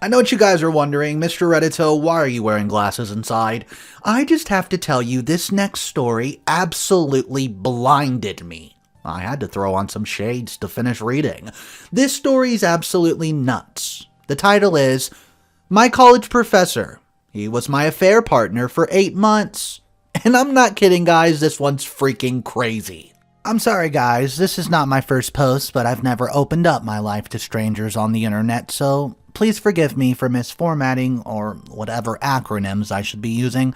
I know what you guys are wondering, Mr. Reddito, why are you wearing glasses inside? I just have to tell you, this next story absolutely blinded me. I had to throw on some shades to finish reading. This story is absolutely nuts. The title is, My College Professor. He was my affair partner for 8 months. And I'm not kidding, guys, this one's freaking crazy. I'm sorry, guys, this is not my first post, but I've never opened up my life to strangers on the internet, so please forgive me for misformatting or whatever acronyms I should be using.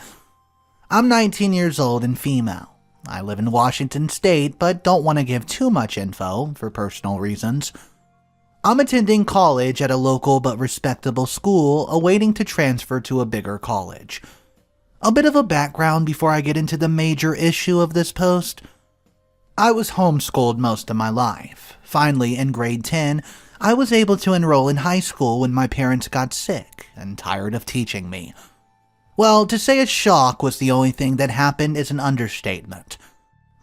I'm 19 years old and female. I live in Washington State, but don't want to give too much info for personal reasons. I'm attending college at a local but respectable school, awaiting to transfer to a bigger college. A bit of a background before I get into the major issue of this post. I was homeschooled most of my life. Finally, in grade 10, I was able to enroll in high school when my parents got sick and tired of teaching me. Well, to say a shock was the only thing that happened is an understatement.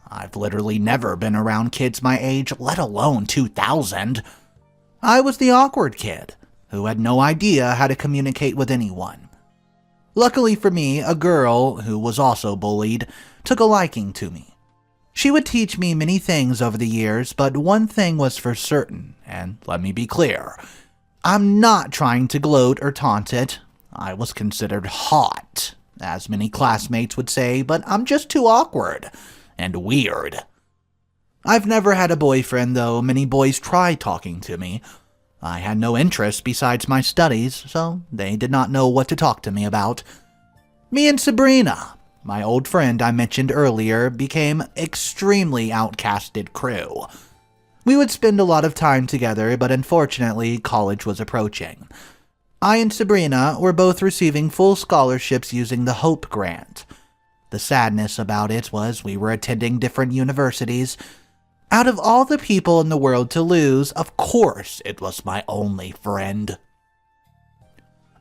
I've literally never been around kids my age, let alone 2000. I was the awkward kid, who had no idea how to communicate with anyone. Luckily for me, a girl, who was also bullied, took a liking to me. She would teach me many things over the years, but one thing was for certain, and let me be clear. I'm not trying to gloat or taunt it. I was considered hot, as many classmates would say, but I'm just too awkward and weird. I've never had a boyfriend, though many boys tried talking to me. I had no interest besides my studies, so they did not know what to talk to me about. Me and Sabrina, my old friend I mentioned earlier, became extremely outcasted crew. We would spend a lot of time together, but unfortunately, college was approaching. I and Sabrina were both receiving full scholarships using the Hope Grant. The sadness about it was we were attending different universities. Out of all the people in the world to lose, of course it was my only friend.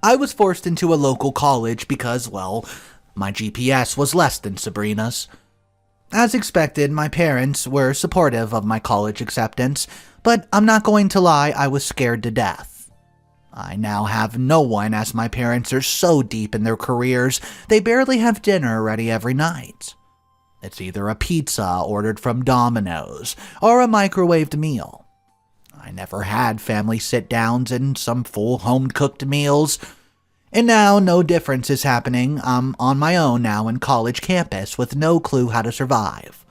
I was forced into a local college because, well, my GPS was less than Sabrina's. As expected, my parents were supportive of my college acceptance, but I'm not going to lie, I was scared to death. I now have no one as my parents are so deep in their careers, they barely have dinner ready every night. It's either a pizza ordered from Domino's or a microwaved meal. I never had family sit-downs and some full home-cooked meals. And now, no difference is happening. I'm on my own now in college campus with no clue how to survive.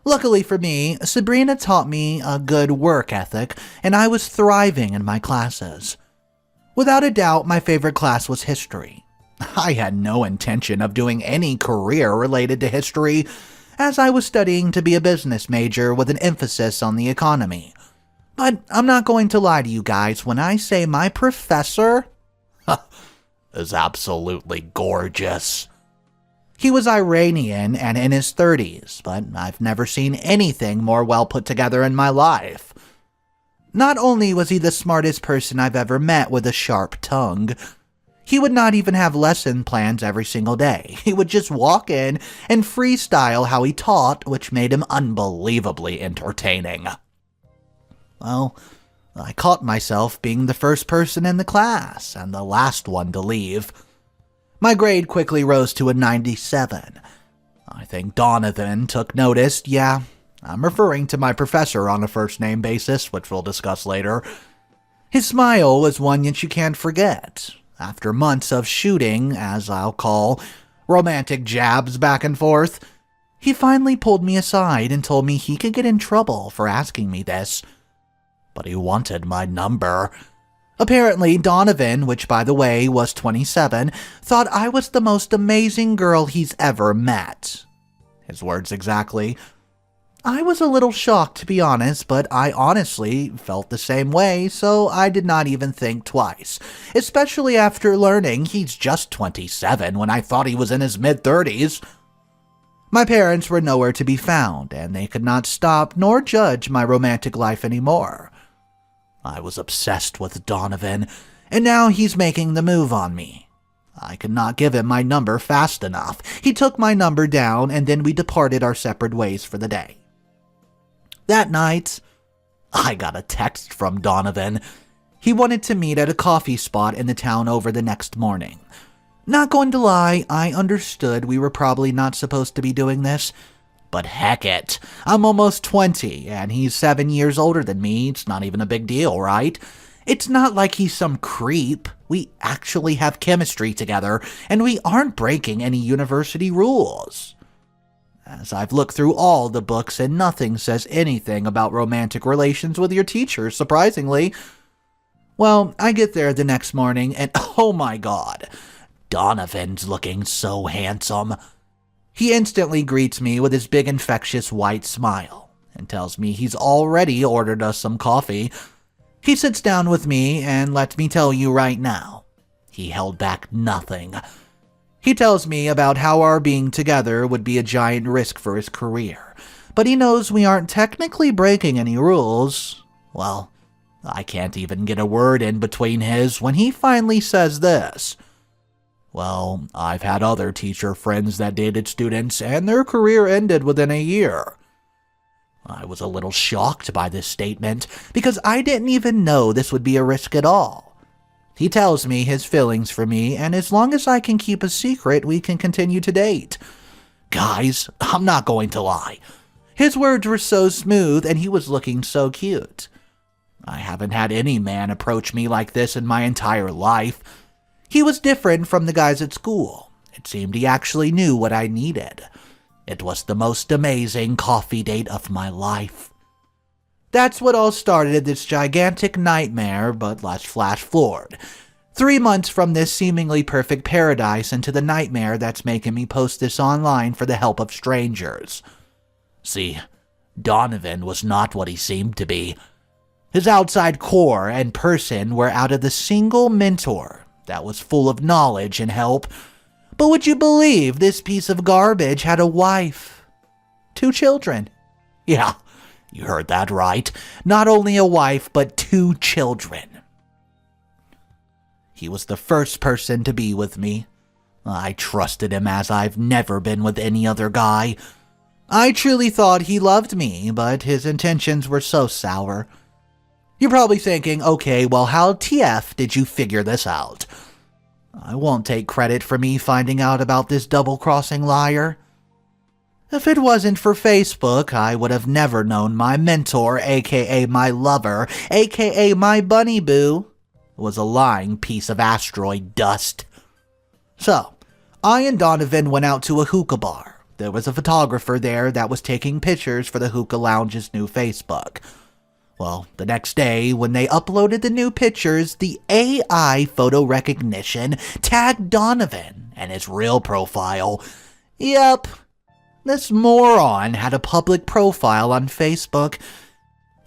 Luckily for me, Sabrina taught me a good work ethic, and I was thriving in my classes. Without a doubt, my favorite class was history. I had no intention of doing any career related to history, as I was studying to be a business major with an emphasis on the economy. But I'm not going to lie to you guys when I say my professor is absolutely gorgeous. He was Iranian and in his 30s, but I've never seen anything more well put together in my life. Not only was he the smartest person I've ever met with a sharp tongue, he would not even have lesson plans every single day. He would just walk in and freestyle how he taught, which made him unbelievably entertaining. Well, I caught myself being the first person in the class and the last one to leave. My grade quickly rose to a 97. I think Donovan took notice. Yeah, I'm referring to my professor on a first-name basis, which we'll discuss later. His smile was one that you can't forget. After months of shooting, as I'll call, romantic jabs back and forth, he finally pulled me aside and told me he could get in trouble for asking me this. But he wanted my number. Apparently, Donovan, which by the way was 27, thought I was the most amazing girl he's ever met. His words exactly. I was a little shocked, to be honest, but I honestly felt the same way, so I did not even think twice, especially after learning he's just 27 when I thought he was in his mid-30s. My parents were nowhere to be found, and they could not stop nor judge my romantic life anymore. I was obsessed with Donovan, and now he's making the move on me. I could not give him my number fast enough. He took my number down, and then we departed our separate ways for the day. That night, I got a text from Donovan. He wanted to meet at a coffee spot in the town over the next morning. Not going to lie, I understood we were probably not supposed to be doing this. But heck it, I'm almost 20, and he's 7 years older than me. It's not even a big deal, right? It's not like he's some creep. We actually have chemistry together, and we aren't breaking any university rules. As I've looked through all the books, and nothing says anything about romantic relations with your teacher, surprisingly. Well, I get there the next morning, and oh my god, Donovan's looking so handsome. He instantly greets me with his big infectious white smile and tells me he's already ordered us some coffee. He sits down with me and let me tell you right now, he held back nothing. He tells me about how our being together would be a giant risk for his career, but he knows we aren't technically breaking any rules. Well, I can't even get a word in between his when he finally says this. Well, I've had other teacher friends that dated students, and their career ended within a year. I was a little shocked by this statement, because I didn't even know this would be a risk at all. He tells me his feelings for me, and as long as I can keep a secret, we can continue to date. Guys, I'm not going to lie. His words were so smooth, and he was looking so cute. I haven't had any man approach me like this in my entire life. He was different from the guys at school. It seemed he actually knew what I needed. It was the most amazing coffee date of my life. That's what all started this gigantic nightmare, but let's flash forward. 3 months from this seemingly perfect paradise into the nightmare that's making me post this online for the help of strangers. See, Donovan was not what he seemed to be. His outside core and person were out of the single mentor that was full of knowledge and help. But would you believe this piece of garbage had a wife? 2 children. Yeah, you heard that right. Not only a wife, but 2 children. He was the first person to be with me. I trusted him as I've never been with any other guy. I truly thought he loved me, but his intentions were so sour. You're probably thinking, okay, well, how TF did you figure this out? I won't take credit for me finding out about this double-crossing liar. If it wasn't for Facebook, I would have never known my mentor, aka my lover, aka my bunny boo, was a lying piece of asteroid dust. So, I and Donovan went out to a hookah bar. There was a photographer there that was taking pictures for the hookah lounge's new Facebook. Well, the next day, when they uploaded the new pictures, the AI photo recognition tagged Donovan and his real profile. Yep, this moron had a public profile on Facebook,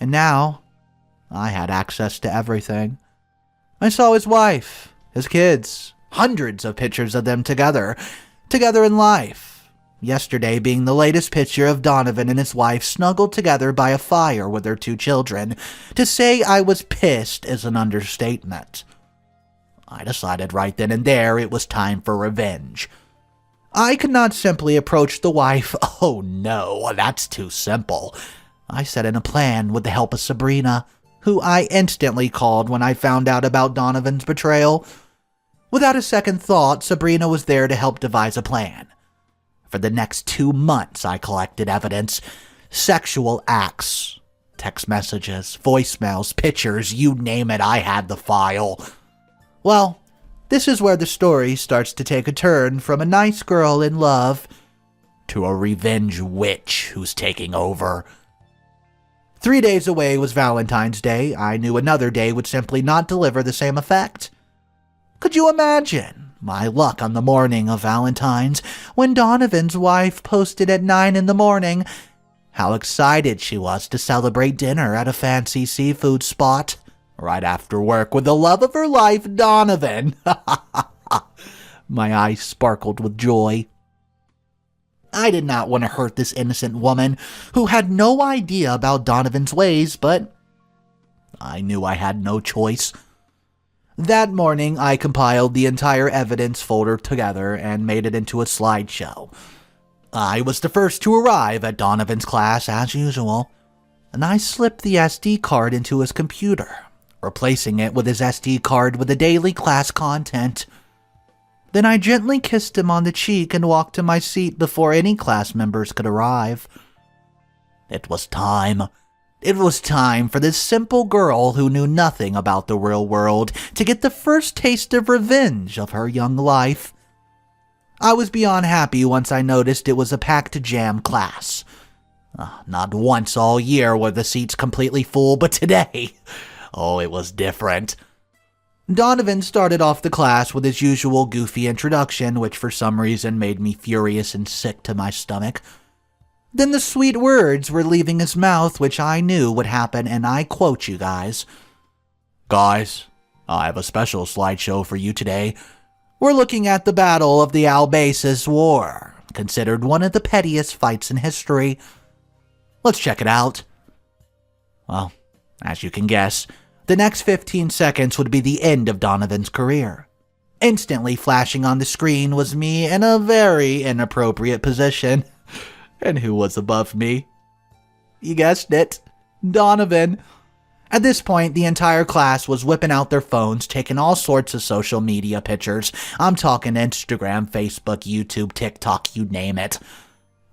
and now I had access to everything. I saw his wife, his kids, hundreds of pictures of them together in life. Yesterday being the latest picture of Donovan and his wife snuggled together by a fire with their 2 children. To say I was pissed is an understatement. I decided right then and there it was time for revenge. I could not simply approach the wife. Oh no, that's too simple. I set in a plan with the help of Sabrina, who I instantly called when I found out about Donovan's betrayal. Without a second thought, Sabrina was there to help devise a plan. For the next 2 months, I collected evidence. Sexual acts, text messages, voicemails, pictures, you name it, I had the file. Well, this is where the story starts to take a turn from a nice girl in love to a revenge witch who's taking over. 3 days away was Valentine's Day. I knew another day would simply not deliver the same effect. Could you imagine my luck on the morning of Valentine's when Donovan's wife posted at 9 in the morning how excited she was to celebrate dinner at a fancy seafood spot right after work with the love of her life, Donovan. My eyes sparkled with joy. I did not want to hurt this innocent woman who had no idea about Donovan's ways, but I knew I had no choice. That morning, I compiled the entire evidence folder together and made it into a slideshow. I was the first to arrive at Donovan's class, as usual, and I slipped the SD card into his computer, replacing it with his SD card with the daily class content. Then I gently kissed him on the cheek and walked to my seat before any class members could arrive. It was time. It was time for this simple girl who knew nothing about the real world to get the first taste of revenge of her young life. I was beyond happy once I noticed it was a packed jam class. Not once all year were the seats completely full, but today, it was different. Donovan started off the class with his usual goofy introduction, which for some reason made me furious and sick to my stomach. Then the sweet words were leaving his mouth, which I knew would happen, and I quote you guys. Guys, I have a special slideshow for you today. We're looking at the Battle of the Albasis War, considered one of the pettiest fights in history. Let's check it out. Well, as you can guess, the next 15 seconds would be the end of Donovan's career. Instantly flashing on the screen was me in a very inappropriate position. And who was above me? You guessed it, Donovan. At this point, the entire class was whipping out their phones, taking all sorts of social media pictures. I'm talking Instagram, Facebook, YouTube, TikTok, you name it.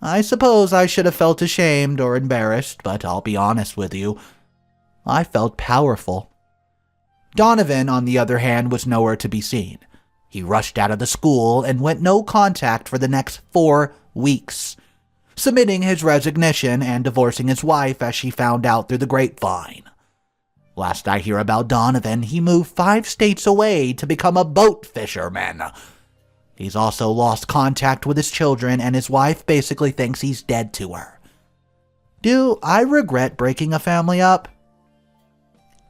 I suppose I should have felt ashamed or embarrassed, but I'll be honest with you. I felt powerful. Donovan, on the other hand, was nowhere to be seen. He rushed out of the school and went no contact for the next 4 weeks, submitting his resignation and divorcing his wife as she found out through the grapevine. Last I hear about Donovan, he moved 5 states away to become a boat fisherman. He's also lost contact with his children, and his wife basically thinks he's dead to her. Do I regret breaking a family up?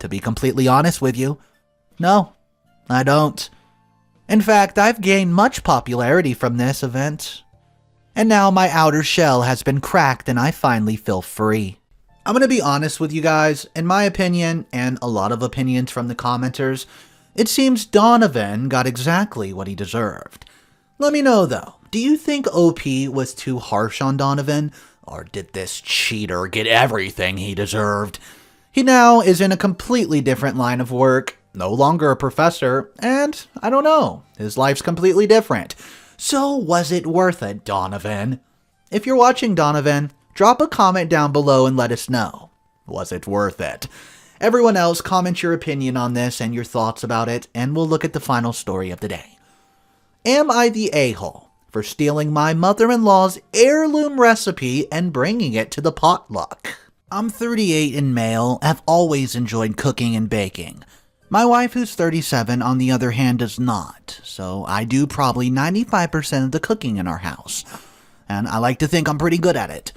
To be completely honest with you, no, I don't. In fact, I've gained much popularity from this event. And now my outer shell has been cracked and I finally feel free. I'm going to be honest with you guys. In my opinion, and a lot of opinions from the commenters, it seems Donovan got exactly what he deserved. Let me know though, do you think OP was too harsh on Donovan? Or did this cheater get everything he deserved? He now is in a completely different line of work, no longer a professor, and I don't know, his life's completely different. So was it worth it, Donovan? If you're watching, Donovan, drop a comment down below and let us know. Was it worth it? Everyone else, comment your opinion on this and your thoughts about it, and we'll look at the final story of the day. Am I the a-hole for stealing my mother-in-law's heirloom recipe and bringing it to the potluck? I'm 38 and male, have always enjoyed cooking and baking. My wife, who's 37, on the other hand, does not, so I do probably 95% of the cooking in our house, and I like to think I'm pretty good at it.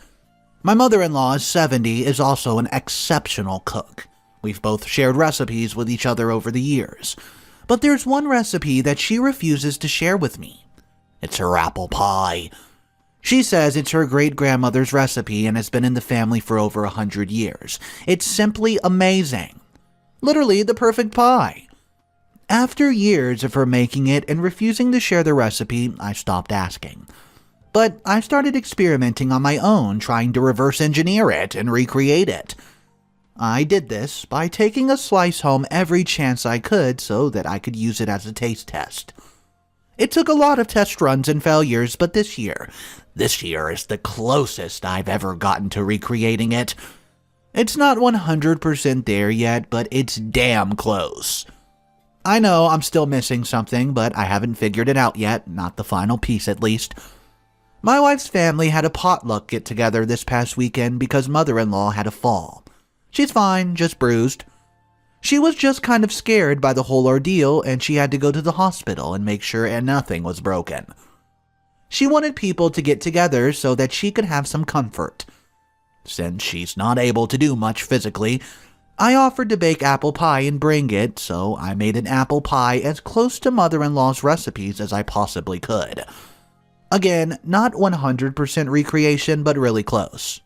My mother-in-law is 70, is also an exceptional cook. We've both shared recipes with each other over the years, but there's one recipe that she refuses to share with me. It's her apple pie. She says it's her great-grandmother's recipe and has been in the family for over 100 years. It's simply amazing. Literally the perfect pie. After years of her making it and refusing to share the recipe, I stopped asking. But I started experimenting on my own, trying to reverse engineer it and recreate it. I did this by taking a slice home every chance I could so that I could use it as a taste test. It took a lot of test runs and failures, but this year is the closest I've ever gotten to recreating it. It's not 100% there yet, but it's damn close. I know I'm still missing something, but I haven't figured it out yet, not the final piece at least. My wife's family had a potluck get-together this past weekend because mother-in-law had a fall. She's fine, just bruised. She was just kind of scared by the whole ordeal, and she had to go to the hospital and make sure nothing was broken. She wanted people to get together so that she could have some comfort. Since she's not able to do much physically, I offered to bake apple pie and bring it, so I made an apple pie as close to mother-in-law's recipes as I possibly could. Again, not 100% recreation, but really close.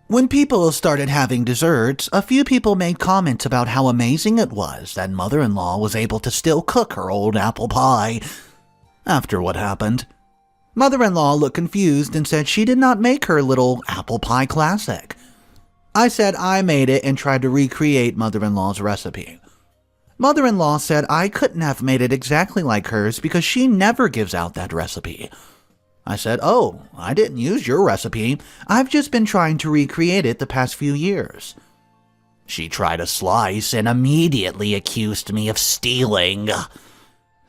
When people started having desserts, a few people made comments about how amazing it was that mother-in-law was able to still cook her old apple pie after what happened. Mother-in-law looked confused and said she did not make her little apple pie classic. I said I made it and tried to recreate mother-in-law's recipe. Mother-in-law said I couldn't have made it exactly like hers because she never gives out that recipe. I said, oh, I didn't use your recipe. I've just been trying to recreate it the past few years. She tried a slice and immediately accused me of stealing.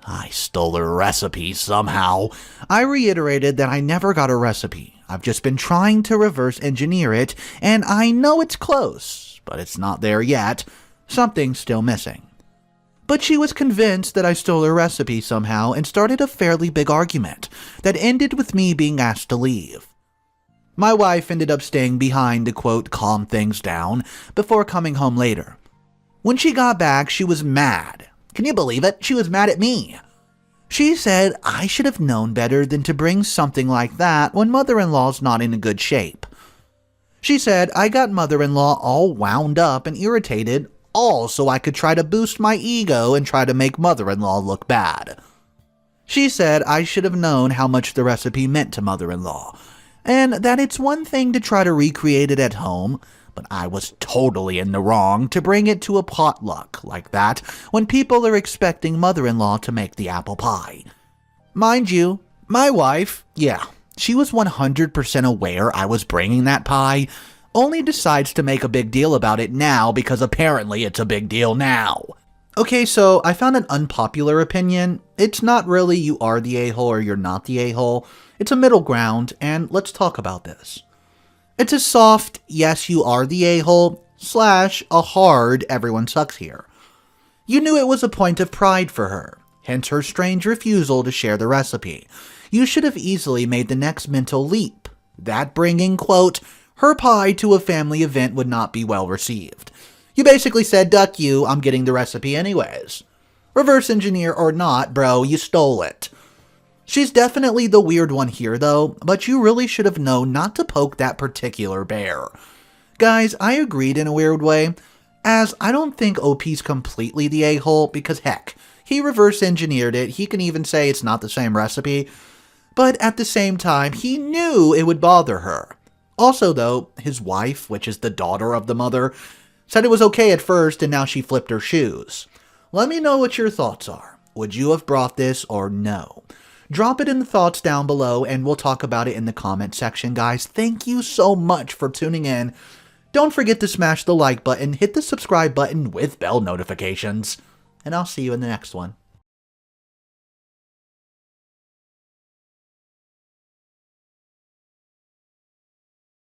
I stole her recipe somehow. I reiterated that I never got a recipe. I've just been trying to reverse engineer it, and I know it's close, but it's not there yet. Something's still missing. But she was convinced that I stole her recipe somehow and started a fairly big argument that ended with me being asked to leave. My wife ended up staying behind to, quote, calm things down before coming home later. When she got back, she was mad. Can you believe it? She was mad at me. She said I should have known better than to bring something like that when mother-in-law's not in a good shape. She said I got mother-in-law all wound up and irritated, all so I could try to boost my ego and try to make mother-in-law look bad. She said I should have known how much the recipe meant to mother-in-law, and that it's one thing to try to recreate it at home, but I was totally in the wrong to bring it to a potluck like that when people are expecting mother-in-law to make the apple pie. Mind you, my wife, yeah, she was 100% aware I was bringing that pie, only decides to make a big deal about it now because apparently it's a big deal now. Okay, so I found an unpopular opinion. It's not really you are the a-hole or you're not the a-hole. It's a middle ground, and let's talk about this. It's a soft, yes you are the a-hole, / a hard, everyone sucks here. You knew it was a point of pride for her, hence her strange refusal to share the recipe. You should have easily made the next mental leap, that bringing, quote, her pie to a family event would not be well received. You basically said, duck you, I'm getting the recipe anyways. Reverse engineer or not, bro, you stole it. She's definitely the weird one here though, but you really should have known not to poke that particular bear. Guys, I agreed in a weird way, as I don't think OP's completely the a-hole because heck, he reverse engineered it, he can even say it's not the same recipe, but at the same time, he knew it would bother her. Also though, his wife, which is the daughter of the mother, said it was okay at first and now she flipped her shoes. Let me know what your thoughts are. Would you have brought this or no? Drop it in the thoughts down below and we'll talk about it in the comment section, guys. Thank you so much for tuning in. Don't forget to smash the like button, hit the subscribe button with bell notifications, and I'll see you in the next one.